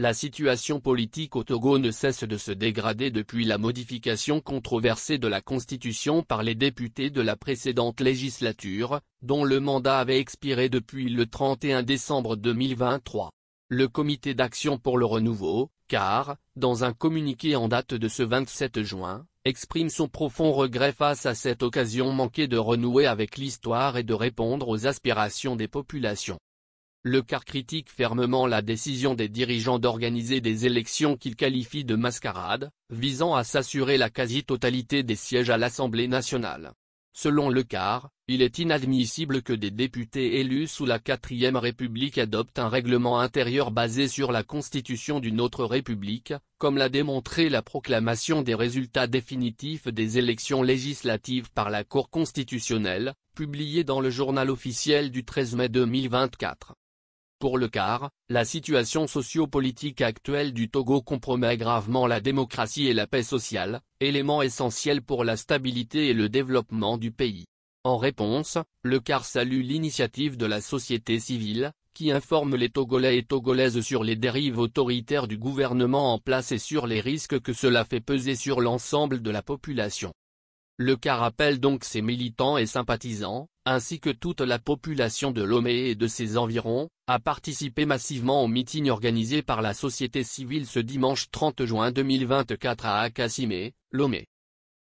La situation politique au Togo ne cesse de se dégrader depuis la modification controversée de la Constitution par les députés de la précédente législature, dont le mandat avait expiré depuis le 31 décembre 2023. Le Comité d'action pour le renouveau, CAR, dans un communiqué en date de ce 27 juin, exprime son profond regret face à cette occasion manquée de renouer avec l'histoire et de répondre aux aspirations des populations. Le CAR critique fermement la décision des dirigeants d'organiser des élections qu'il qualifie de mascarade, visant à s'assurer la quasi-totalité des sièges à l'Assemblée nationale. Selon le CAR, il est inadmissible que des députés élus sous la 4e République adoptent un règlement intérieur basé sur la constitution d'une autre république, comme l'a démontré la proclamation des résultats définitifs des élections législatives par la Cour constitutionnelle, publiée dans le journal officiel du 13 mai 2024. Pour le CAR, la situation socio-politique actuelle du Togo compromet gravement la démocratie et la paix sociale, éléments essentiels pour la stabilité et le développement du pays. En réponse, le CAR salue l'initiative de la société civile, qui informe les Togolais et Togolaises sur les dérives autoritaires du gouvernement en place et sur les risques que cela fait peser sur l'ensemble de la population. Le CAR appelle donc ses militants et sympathisants, ainsi que toute la population de Lomé et de ses environs, à participer massivement au meeting organisé par la société civile ce dimanche 30 juin 2024 à Akassime, Lomé.